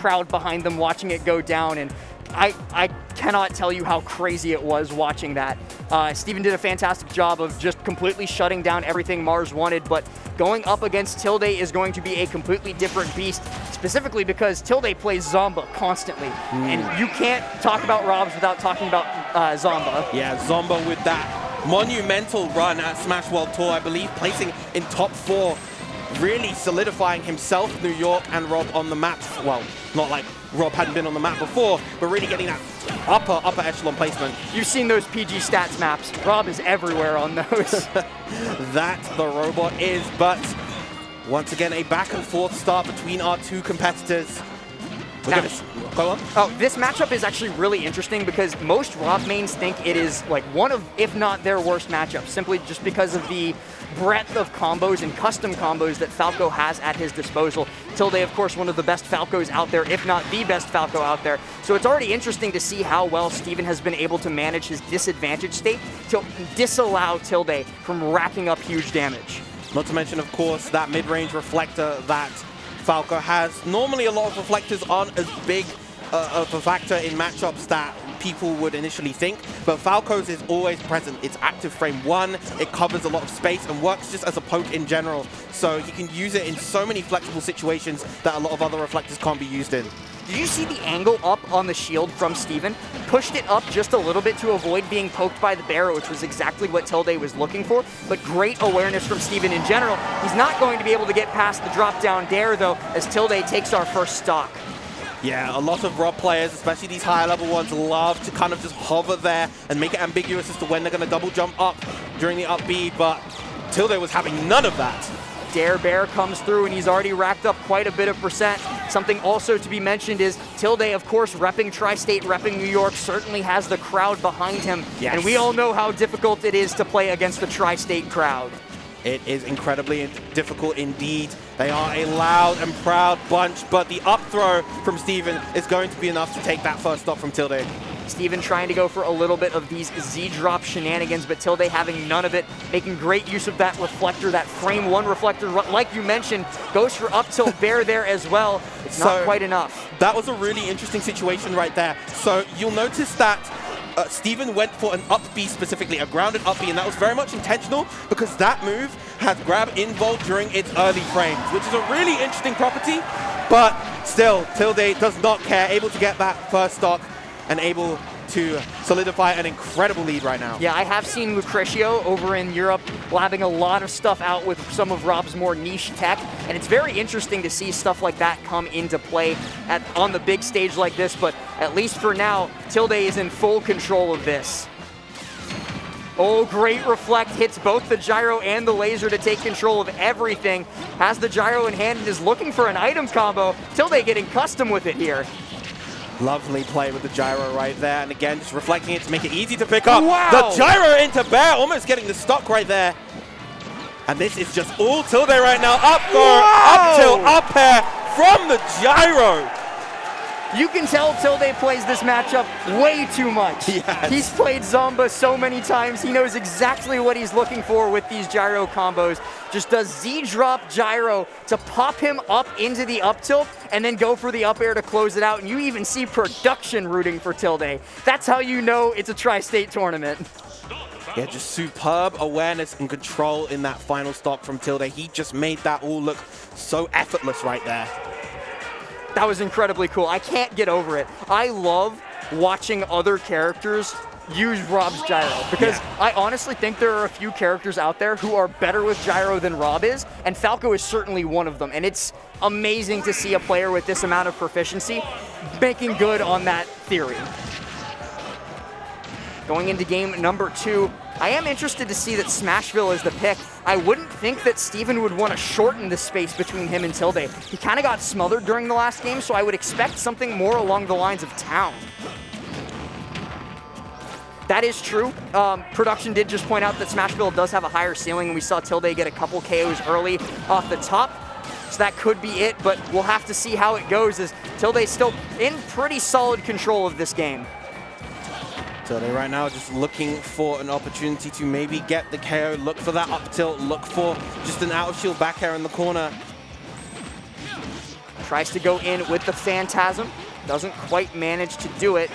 crowd behind them watching it go down, and I cannot tell you how crazy it was watching that. Steven did a fantastic job of just completely shutting down everything Mars wanted, but going up against Tilde is going to be a completely different beast, specifically because Tilde plays Zomba constantly. And you can't talk about Robs without talking about Zomba. Yeah, Zomba with that monumental run at Smash World Tour, I believe, placing in top 4, really solidifying himself, New York, and Rob on the map. Well, not like Rob hadn't been on the map before, but really getting that upper echelon placement. You've seen those PG stats maps. Rob is everywhere on those. That the robot is, but once again, a back and forth start between our two competitors. Go on. Oh, this matchup is actually really interesting because most Rob mains think it is like one of, if not their worst matchup, simply just because of the breadth of combos and custom combos that Falco has at his disposal. Tilde, of course, one of the best Falcos out there, if not the best Falco out there. So it's already interesting to see how well Steven has been able to manage his disadvantage state to disallow Tilde from racking up huge damage. Not to mention, of course, that mid-range reflector that Falco has. Normally, a lot of reflectors aren't as big of a factor in matchups that people would initially think, but Falco's is always present. It's active frame 1, it covers a lot of space and works just as a poke in general. So you can use it in so many flexible situations that a lot of other reflectors can't be used in. Did you see the angle up on the shield from Steven? Pushed it up just a little bit to avoid being poked by the bear, which was exactly what Tilde was looking for, but great awareness from Steven in general. He's not going to be able to get past the drop-down dare, though, as Tilde takes our first stock. Yeah, a lot of Rob players, especially these higher level ones, love to kind of just hover there and make it ambiguous as to when they're going to double jump up during the up B, but Tilde was having none of that. Dare Bear comes through and he's already racked up quite a bit of percent. Something also to be mentioned is Tilde, of course, repping Tri-State, repping New York, certainly has the crowd behind him. Yes. And we all know how difficult it is to play against the Tri-State crowd. It is incredibly difficult indeed. They are a loud and proud bunch, but the up throw from Steven is going to be enough to take that first stop from Tilde. Steven trying to go for a little bit of these Z-drop shenanigans, but Tilde having none of it, making great use of that reflector, that frame 1 reflector, like you mentioned, goes for up tilt bear there as well. It's not quite enough. That was a really interesting situation right there. So you'll notice that Steven went for an up B specifically, a grounded up B, and that was very much intentional because that move has grab involved during its early frames, which is a really interesting property, but still, Tilde does not care, able to get that first stock and able to solidify an incredible lead right now. Yeah, I have seen Lucretio over in Europe labbing a lot of stuff out with some of Rob's more niche tech, and it's very interesting to see stuff like that come into play on the big stage like this, but at least for now, Tilde is in full control of this. Oh, great reflect, hits both the gyro and the laser to take control of everything. Has the gyro in hand and is looking for an item combo. Tilde getting custom with it here. Lovely play with the gyro right there, and again, just reflecting it to make it easy to pick up. Wow. The gyro into bear, almost getting the stock right there. And this is just all Tilde right now. Up throw, up tilt, up air from the gyro. You can tell Tilde plays this matchup way too much. Yes. He's played Zomba so many times. He knows exactly what he's looking for with these gyro combos. Just does Z-drop gyro to pop him up into the up tilt and then go for the up air to close it out. And you even see production rooting for Tilde. That's how you know it's a Tri-State tournament. Yeah, just superb awareness and control in that final stock from Tilde. He just made that all look so effortless right there. That was incredibly cool. I can't get over it. I love watching other characters use Rob's gyro because I honestly think there are a few characters out there who are better with gyro than Rob is, and Falco is certainly one of them. And it's amazing to see a player with this amount of proficiency making good on that theory. Going into game number 2, I am interested to see that Smashville is the pick. I wouldn't think that Steven would want to shorten the space between him and Tilde. He kind of got smothered during the last game, so I would expect something more along the lines of Town. That is true. Production did just point out that Smashville does have a higher ceiling, and we saw Tilde get a couple KOs early off the top. So that could be it, but we'll have to see how it goes as Tilde's still in pretty solid control of this game. Tilde right now just looking for an opportunity to maybe get the KO, look for that up tilt, look for just an out of shield back air in the corner. Tries to go in with the Phantasm. Doesn't quite manage to do it.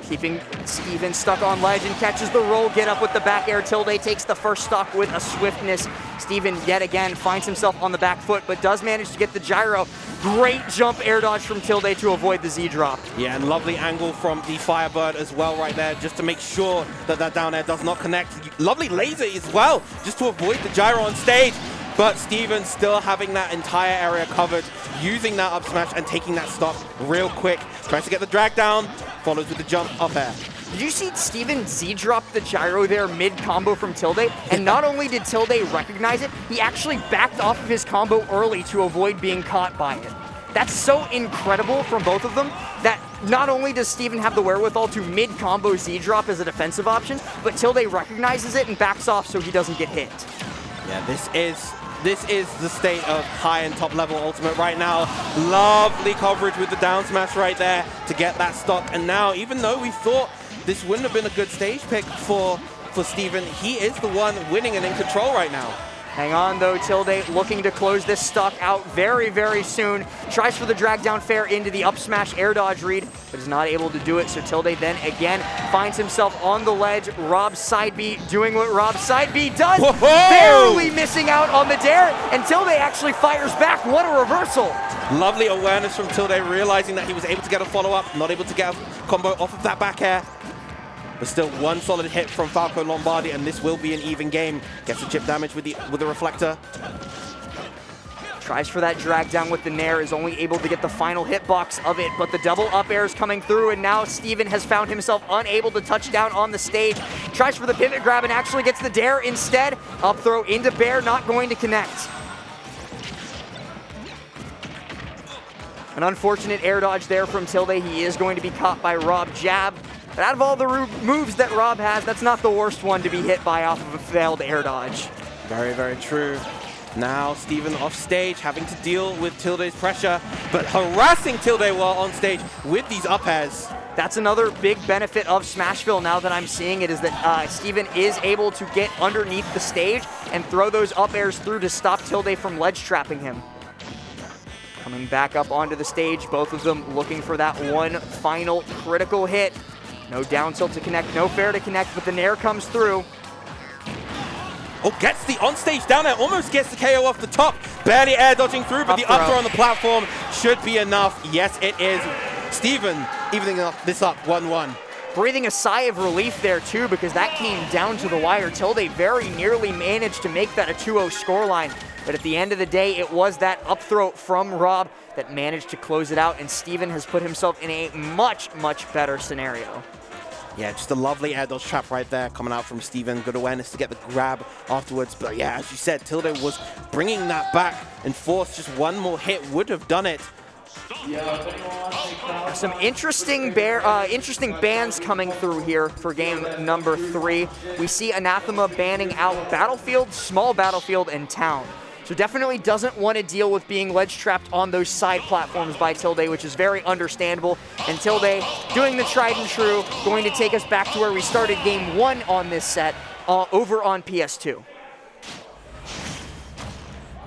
Keeping Steven stuck on ledge and catches the roll. Get up with the back air. Tilde takes the first stock with a swiftness. Steven yet again finds himself on the back foot, but does manage to get the gyro. Great jump air dodge from Tilde to avoid the Z drop. Yeah, and lovely angle from the Firebird as well right there, just to make sure that that down air does not connect. Lovely laser as well, just to avoid the gyro on stage. But Steven still having that entire area covered, using that up smash and taking that stock real quick. Tries to get the drag down, follows with the jump up air. Did you see Steven Z-drop the gyro there mid-combo from Tilde? And not only did Tilde recognize it, he actually backed off of his combo early to avoid being caught by it. That's so incredible from both of them that not only does Steven have the wherewithal to mid-combo Z-drop as a defensive option, but Tilde recognizes it and backs off so he doesn't get hit. Yeah, this is the state of high and top level ultimate right now. Lovely coverage with the down smash right there to get that stock. And now, even though we thought this wouldn't have been a good stage pick for Steven, he is the one winning and in control right now. Hang on though, Tilde looking to close this stock out very, very soon. Tries for the drag down fair into the up smash air dodge read, but is not able to do it. So Tilde then again finds himself on the ledge. Rob side B doing what Rob side B does. Whoa! Barely missing out on the dare, and Tilde actually fires back. What a reversal. Lovely awareness from Tilde, realizing that he was able to get a follow-up, not able to get a combo off of that back air. But still one solid hit from Falco Lombardi, and this will be an even game. Gets the chip damage with the reflector. Tries for that drag down with the Nair, is only able to get the final hitbox of it, but the double up air is coming through, and now Steven has found himself unable to touch down on the stage. Tries for the pivot grab and actually gets the dare instead. Up throw into Bear, not going to connect. An unfortunate air dodge there from Tilde. He is going to be caught by Rob jab. But out of all the moves that Rob has, that's not the worst one to be hit by off of a failed air dodge. Very, very true. Now Steven off stage, having to deal with Tilde's pressure, but harassing Tilde while on stage with these up airs. That's another big benefit of Smashville now that I'm seeing it, is that Steven is able to get underneath the stage and throw those up airs through to stop Tilde from ledge trapping him. Coming back up onto the stage, both of them looking for that one final critical hit. No down tilt to connect, no fair to connect, but the Nair comes through. Oh, gets the on-stage down there, almost gets the KO off the top. Barely air dodging through, but the up throw on the platform should be enough. Yes, it is. Steven evening this up, 1-1. Breathing a sigh of relief there too, because that came down to the wire. Tilde very nearly managed to make that a 2-0 scoreline. But at the end of the day, it was that up throw from Rob that managed to close it out, and Steven has put himself in a much, much better scenario. Yeah, just a lovely air dodge trap right there coming out from Steven. Good awareness to get the grab afterwards. But yeah, as you said, Tilde was bringing that back and force. Just one more hit would have done it. Some interesting bans coming through here for game number 3. We see Anathema banning out Battlefield, Small Battlefield, and Town. So definitely doesn't want to deal with being ledge trapped on those side platforms by Tilde, which is very understandable. And Tilde doing the tried and true, going to take us back to where we started game 1 on this set, over on PS2.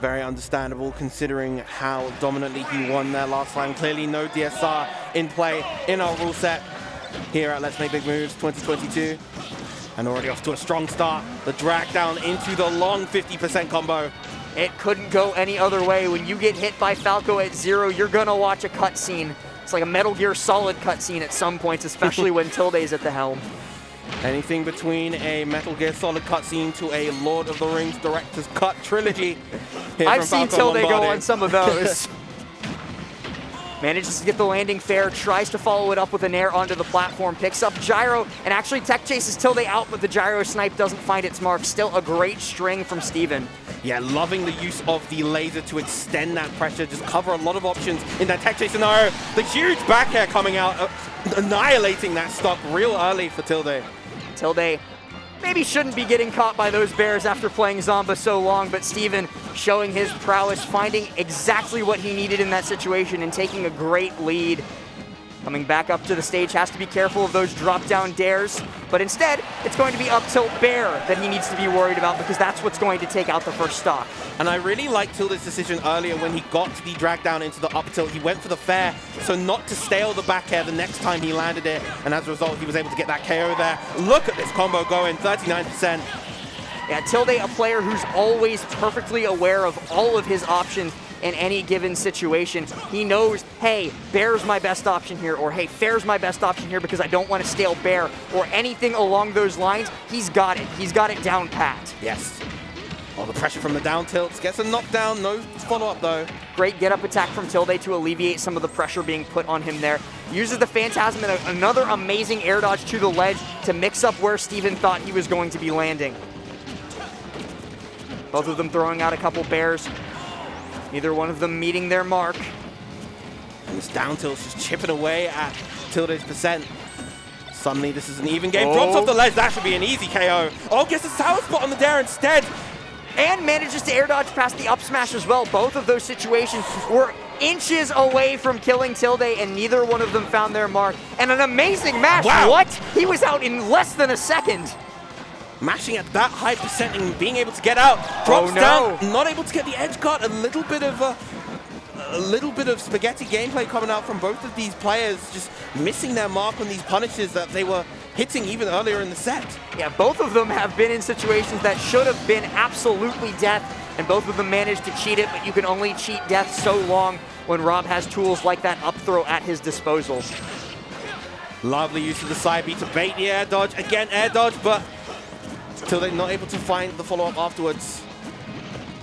Very understandable considering how dominantly he won there last time. Clearly no DSR in play in our rule set here at Let's Make Big Moves 2022. And already off to a strong start. The drag down into the long 50% combo. It couldn't go any other way. When you get hit by Falco at 0, you're gonna watch a cutscene. It's like a Metal Gear Solid cutscene at some points, especially when Tilde's at the helm. Anything between a Metal Gear Solid cutscene to a Lord of the Rings director's cut trilogy. I've seen Tilde go on some of those. Manages to get the landing fair, tries to follow it up with an air onto the platform, picks up gyro, and actually tech chases Tilde out, but the gyro snipe doesn't find its mark. Still a great string from Steven. Yeah, loving the use of the laser to extend that pressure, just cover a lot of options in that tech chase scenario. The huge back air coming out, annihilating that stock real early for Tilde. Tilde maybe shouldn't be getting caught by those bears after playing Zomba so long, but Steven showing his prowess, finding exactly what he needed in that situation and taking a great lead. Coming back up to the stage, has to be careful of those drop-down dares, but instead, it's going to be up-tilt bair that he needs to be worried about because that's what's going to take out the first stock. And I really liked Tilde's decision earlier when he got the drag down into the up-tilt. He went for the fair, so not to stale the back air the next time he landed it, and as a result, he was able to get that KO there. Look at this combo going, 39%. Yeah, Tilde, a player who's always perfectly aware of all of his options in any given situation. He knows, hey, bair's my best option here, or hey, fair's my best option here because I don't want to stale bair, or anything along those lines. He's got it. He's got it down pat. Yes. All the pressure from the down tilts. Gets a knockdown, no follow-up though. Great get-up attack from Tilde to alleviate some of the pressure being put on him there. Uses the Phantasm and another amazing air dodge to the ledge to mix up where Steven thought he was going to be landing. Both of them throwing out a couple bairs. Neither one of them meeting their mark. And this down tilt's just chipping away at Tilde's percent. Suddenly, this is an even game. Drops off the ledge. That should be an easy KO. Oh, gets a sour spot on the dare instead. And manages to air dodge past the up smash as well. Both of those situations were inches away from killing Tilde, and neither one of them found their mark. And an amazing mash. Wow. What? He was out in less than a second. Mashing at that high percent and being able to get out. Drops down, not able to get the edge guard. A little bit of spaghetti gameplay coming out from both of these players, just missing their mark on these punishes that they were hitting even earlier in the set. Yeah, both of them have been in situations that should have been absolutely death, and both of them managed to cheat it, but you can only cheat death so long when Rob has tools like that up throw at his disposal. Lovely use of the side B to bait the air dodge. Again, air dodge, but Tilde not able to find the follow-up afterwards.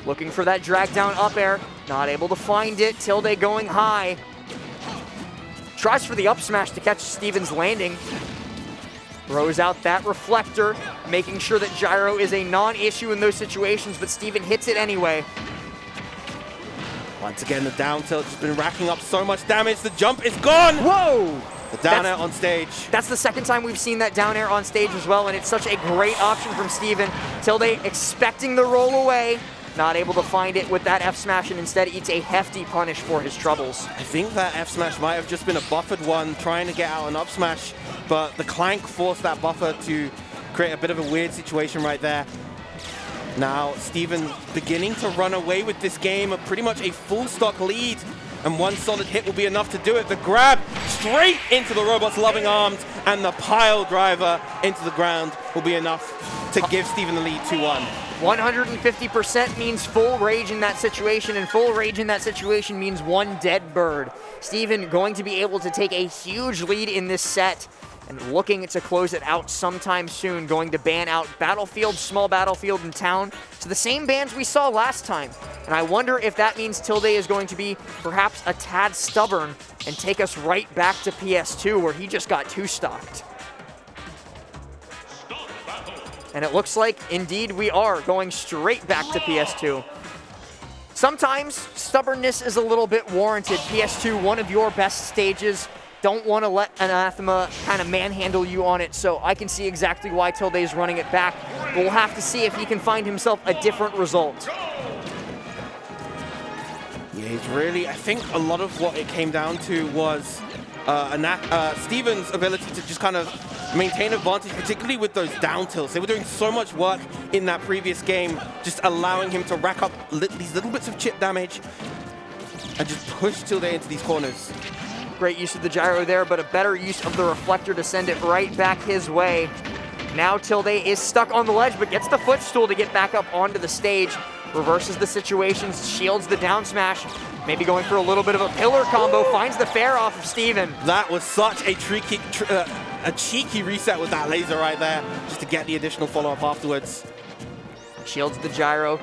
Looking for that drag down up air, not able to find it. Tilde going high. Tries for the up smash to catch Steven's landing. Throws out that reflector, making sure that gyro is a non-issue in those situations, but Steven hits it anyway. Once again, the down tilt has been racking up so much damage. The jump is gone. Whoa! The down air on stage. That's the second time we've seen that down air on stage as well, and it's such a great option from Steven. Tilde expecting the roll away, not able to find it with that F smash, and instead eats a hefty punish for his troubles. I think that F smash might have just been a buffered one, trying to get out an up smash, but the clank forced that buffer to create a bit of a weird situation right there. Now, Steven beginning to run away with this game, pretty much a full stock lead, and one solid hit will be enough to do it. The grab straight into the robot's loving arms, and the pile driver into the ground will be enough to give Steven the lead 2-1. 150% means full rage in that situation, and full rage in that situation means one dead bird. Steven going to be able to take a huge lead in this set, and looking to close it out sometime soon, going to ban out Battlefield, Small Battlefield, and Town to the same bans we saw last time. And I wonder if that means Tilde is going to be perhaps a tad stubborn and take us right back to PS2 where he just got two-stocked. And it looks like, indeed, we are going straight back to PS2. Sometimes stubbornness is a little bit warranted. PS2, one of your best stages. Don't want to let Anathema kind of manhandle you on it, so I can see exactly why Tilde is running it back. But we'll have to see if he can find himself a different result. Yeah, he's really, I think a lot of what it came down to was Steven's ability to just kind of maintain advantage, particularly with those down tilts. They were doing so much work in that previous game, just allowing him to rack up these little bits of chip damage and just push Tilde into these corners. Great use of the gyro there, but a better use of the reflector to send it right back his way. Now Tilde is stuck on the ledge, but gets the footstool to get back up onto the stage. Reverses the situations, shields the down smash. Maybe going for a little bit of a pillar combo, finds the fair off of Steven. That was such a cheeky reset with that laser right there, just to get the additional follow-up afterwards. Shields the gyro.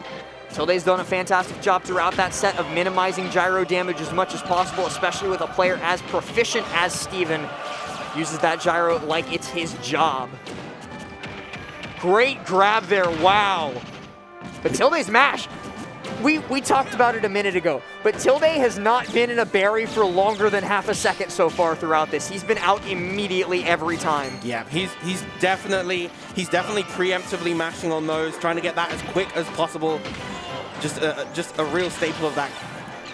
Tilde's done a fantastic job throughout that set of minimizing gyro damage as much as possible, especially with a player as proficient as Steven. Uses that gyro like it's his job. Great grab there, wow. But Tilde's mash, we talked about it a minute ago, but Tilde has not been in a berry for longer than half a second so far throughout this. He's been out immediately every time. Yeah, he's definitely preemptively mashing on those, trying to get that as quick as possible. Just a real staple of that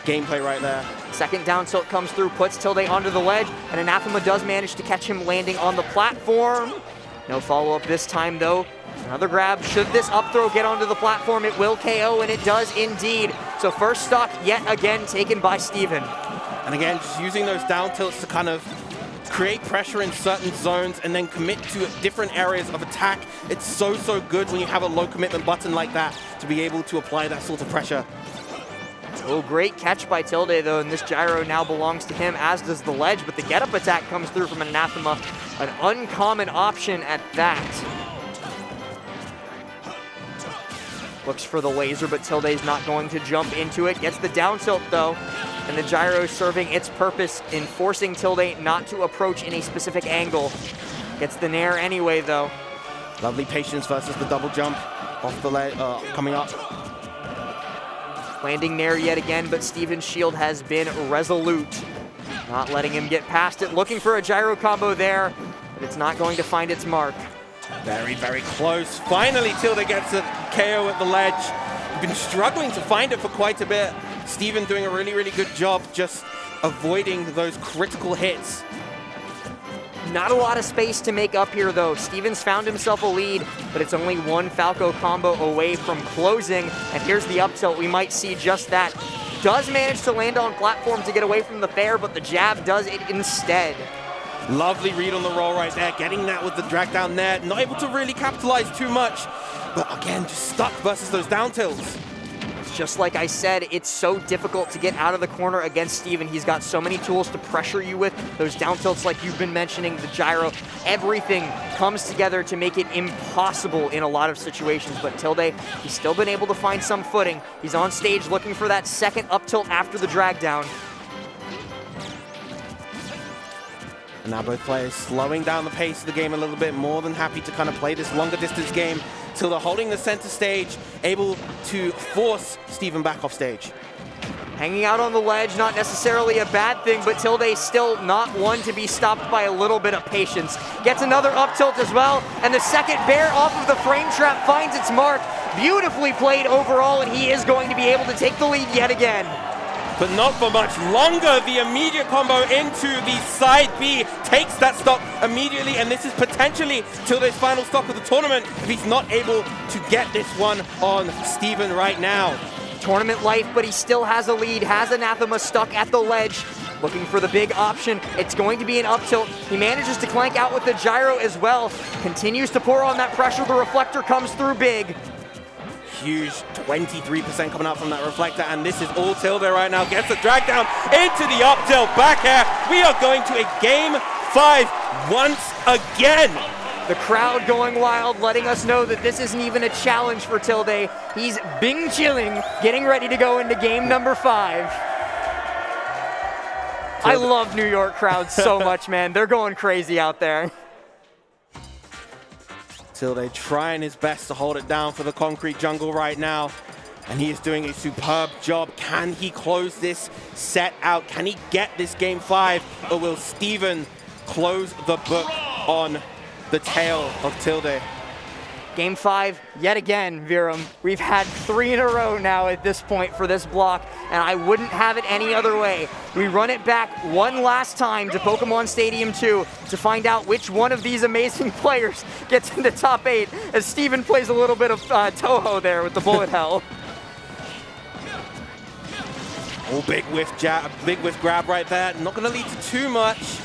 gameplay right there. Second down tilt comes through, puts Tilde onto the ledge, and Anathema does manage to catch him landing on the platform. No follow-up this time, though. Another grab. Should this up throw get onto the platform, it will KO, and it does indeed. So first stock yet again taken by Steven. And again, just using those down tilts to kind of create pressure in certain zones and then commit to different areas of attack. It's so good when you have a low commitment button like that to be able to apply that sort of pressure. Oh, great catch by Tilde, though, and this gyro now belongs to him, as does the ledge, but the get-up attack comes through from Anathema. An uncommon option at that. Looks for the laser, but Tilde's not going to jump into it. Gets the down tilt, though, and the gyro serving its purpose in forcing Tilde not to approach in a specific angle. Gets the nair anyway, though. Lovely patience versus the double jump off the ledge, coming up. Landing nair yet again, but Steven's shield has been resolute. Not letting him get past it. Looking for a gyro combo there, but it's not going to find its mark. Very close. Finally, Tilde gets a KO at the ledge. Been struggling to find it for quite a bit. Steven doing a really good job just avoiding those critical hits. Not a lot of space to make up here, though. Steven's found himself a lead, but it's only one Falco combo away from closing. And here's the up tilt. We might see just that. Does manage to land on platform to get away from the fair, but the jab does it instead. Lovely read on the roll right there, getting that with the drag down there. Not able to really capitalize too much, but again, just stuck versus those down tilts. Just like I said, it's so difficult to get out of the corner against Steven. He's got so many tools to pressure you with. Those down tilts like you've been mentioning, the gyro, everything comes together to make it impossible in a lot of situations. But Tilde, he's still been able to find some footing. He's on stage looking for that second up tilt after the drag down. And now both players slowing down the pace of the game a little bit, more than happy to kind of play this longer distance game. Tilde holding the center stage, able to force Steven back off stage. Hanging out on the ledge, not necessarily a bad thing, but Tilde still not one to be stopped by a little bit of patience. Gets another up tilt as well, and the second bear off of the frame trap finds its mark. Beautifully played overall, and he is going to be able to take the lead yet again. But not for much longer. The immediate combo into the side B takes that stock immediately, and this is potentially Tilde's final stock of the tournament if he's not able to get this one on Steven right now. Tournament life, but he still has a lead, has Anathema stuck at the ledge, looking for the big option. It's going to be an up tilt. He manages to clank out with the gyro as well, continues to pour on that pressure. The reflector comes through big. Huge 23% coming out from that reflector, and this is all Tilde right now. Gets the drag down into the up tilt, back air. We are going to a game 5 once again. The crowd going wild, letting us know that this isn't even a challenge for Tilde. He's bing chilling, getting ready to go into game number 5. I love New York crowds so much, man. They're going crazy out there. Tilde trying his best to hold it down for the concrete jungle right now, and he is doing a superb job. Can he close this set out? Can he get this game 5, or will Steven close the book on the tale of Tilde? Game 5, yet again, Viram. We've had 3 in a row now at this point for this block, and I wouldn't have it any other way. We run it back one last time to Pokemon Stadium 2 to find out which one of these amazing players gets into top 8, as Steven plays a little bit of Toho there with the bullet hell. Oh, big whiff grab right there. Not going to lead to too much,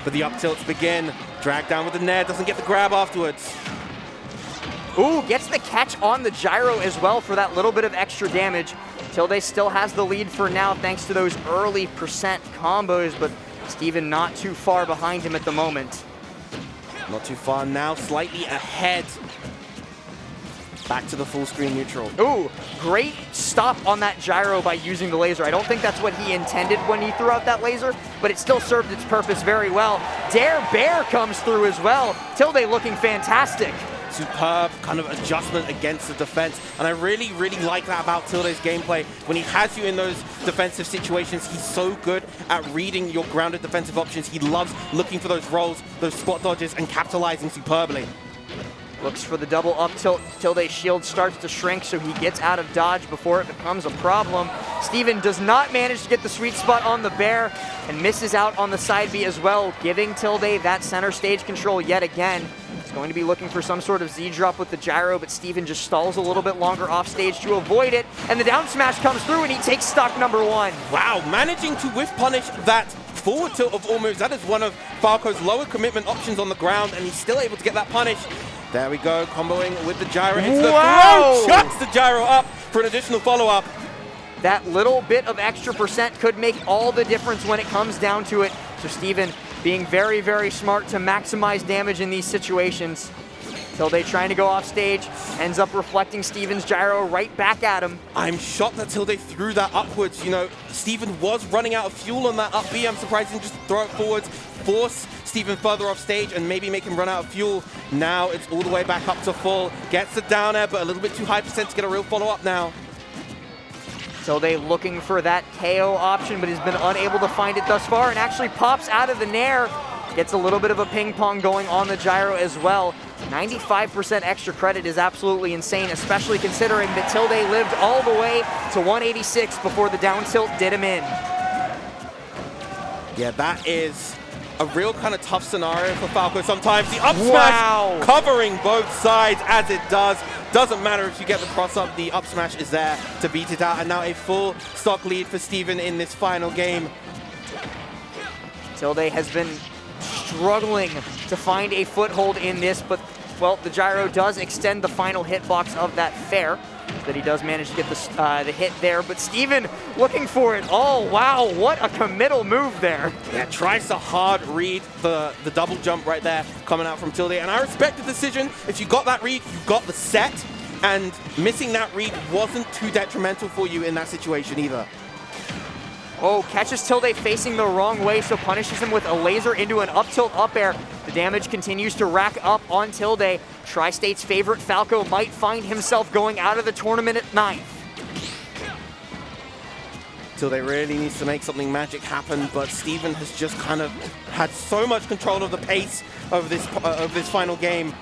but the up tilts begin. Drag down with the nair, doesn't get the grab afterwards. Ooh, gets the catch on the gyro as well for that little bit of extra damage. Tilde still has the lead for now thanks to those early percent combos, but Steven not too far behind him at the moment. Not too far now, slightly ahead. Back to the full screen neutral. Ooh, great stop on that gyro by using the laser. I don't think that's what he intended when he threw out that laser, but it still served its purpose very well. Dare Bear comes through as well. Tilde looking fantastic. Superb kind of adjustment against the defense, and I really like that about Tilde's gameplay. When he has you in those defensive situations, he's so good at reading your grounded defensive options. He loves looking for those rolls, those spot dodges, and capitalizing superbly. Looks for the double up tilt. Tilde's shield starts to shrink, so he gets out of dodge before it becomes a problem. Steven does not manage to get the sweet spot on the bear and misses out on the side B as well, giving Tilde that center stage control yet again. He's going to be looking for some sort of Z drop with the gyro, but Steven just stalls a little bit longer off stage to avoid it, and the down smash comes through and he takes stock number 1. Wow, managing to whiff punish that forward tilt of all moves. That is one of Falco's lower commitment options on the ground, and he's still able to get that punish. There we go, comboing with the gyro. Hits the throw, chucks the gyro up for an additional follow-up. That little bit of extra percent could make all the difference when it comes down to it. So Steven being very, very smart to maximize damage in these situations. Tilde trying to go off stage, ends up reflecting Steven's gyro right back at him. I'm shocked that Tilde threw that upwards. You know, Steven was running out of fuel on that up B. I'm surprised he didn't just throw it forwards, force Steven further off stage and maybe make him run out of fuel. Now it's all the way back up to full. Gets the down air, but a little bit too high percent to get a real follow-up now. Tilde looking for that KO option, but has been unable to find it thus far, and actually pops out of the nair. Gets a little bit of a ping pong going on the gyro as well. 95% extra credit is absolutely insane, especially considering that Tilde lived all the way to 186 before the down tilt did him in. Yeah, that is a real kind of tough scenario for Falco sometimes. The up smash covering both sides as it does. Doesn't matter if you get the cross up, the up smash is there to beat it out. And now a full stock lead for Steven in this final game. Tilde has been struggling to find a foothold in this, but, well, the gyro does extend the final hitbox of that fair, that he does manage to get the hit there, but Steven looking for it. Oh, wow, what a committal move there. Yeah, tries to hard read the double jump right there coming out from Tilde, and I respect the decision. If you got that read, you got the set, and missing that read wasn't too detrimental for you in that situation either. Oh, catches Tilde facing the wrong way, so punishes him with a laser into an up tilt up air. The damage continues to rack up on Tilde. Tri-State's favorite Falco might find himself going out of the tournament at 9th. Tilde really needs to make something magic happen, but Steven has just kind of had so much control of the pace of this final game.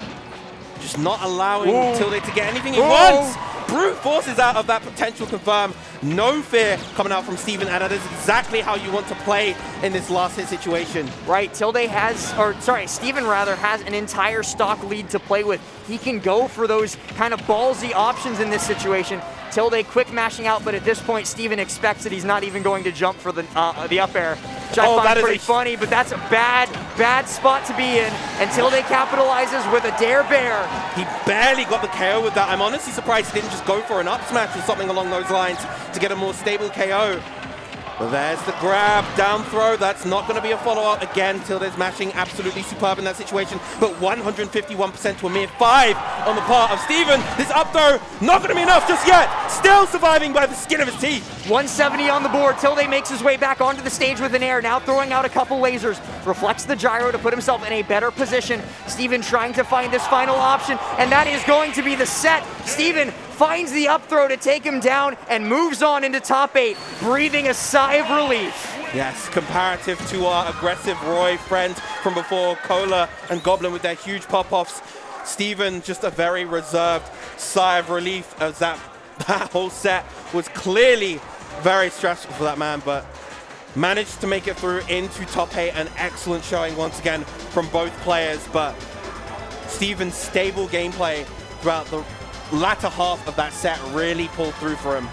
Just not allowing Tilde to get anything he wants. Brute forces out of that potential confirm. No fear coming out from Steven, and that is exactly how you want to play in this last hit situation. Right, Steven rather has an entire stock lead to play with. He can go for those kind of ballsy options in this situation. Tilde quick mashing out, but at this point, Steven expects that he's not even going to jump for the up air. Which I find pretty funny, but that's a bad spot to be in. And Tilde capitalizes with a dare bear. He barely got the KO with that. I'm honestly surprised he didn't just go for an up smash or something along those lines to get a more stable KO. But there's the grab, down throw. That's not going to be a follow-up. Again, Tilde's mashing absolutely superb in that situation. But 151% to a mere 5 on the part of Steven. This up throw, not going to be enough just yet. Still surviving by the skin of his teeth. 170 on the board. Tilde makes his way back onto the stage with an air, now throwing out a couple lasers. Reflects the gyro to put himself in a better position. Steven trying to find this final option, and that is going to be the set. Steven finds the up throw to take him down and moves on into top 8, breathing a sigh of relief. Yes, comparative to our aggressive Roy friends from before, Cola and Goblin with their huge pop-offs. Steven just a very reserved sigh of relief, as that whole set was clearly very stressful for that man, but managed to make it through into top 8. An excellent showing once again from both players, but Steven's stable gameplay throughout the latter half of that set really pulled through for him.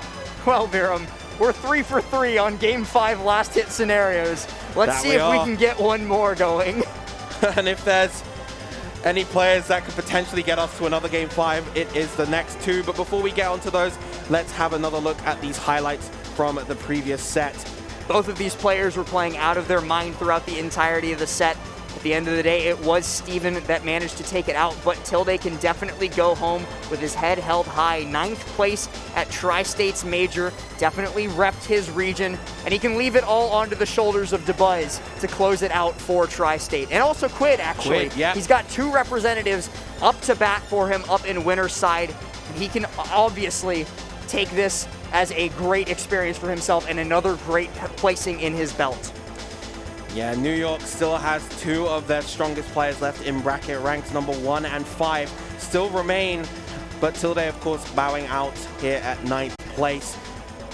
Well, Viram, we're 3 for 3 on Game 5 last hit scenarios. Let's see if we can get one more going. And if there's any players that could potentially get us to another Game 5, it is the next 2. But before we get onto those, let's have another look at these highlights from the previous set. Both of these players were playing out of their mind throughout the entirety of the set. At the end of the day, it was Steven that managed to take it out, but Tilde can definitely go home with his head held high. 9th place at Tri-State's Major, definitely repped his region, and he can leave it all onto the shoulders of DeBuzz to close it out for Tri-State. And also Quid, actually. Quid, yeah. He's got 2 representatives up to bat for him up in winner's side. He can obviously take this as a great experience for himself and another great placing in his belt. Yeah, New York still has 2 of their strongest players left in bracket. Ranks number 1 and 5 still remain, but Tilde, of course, bowing out here at 9th place.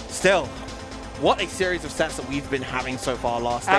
Still, what a series of sets that we've been having so far last stage.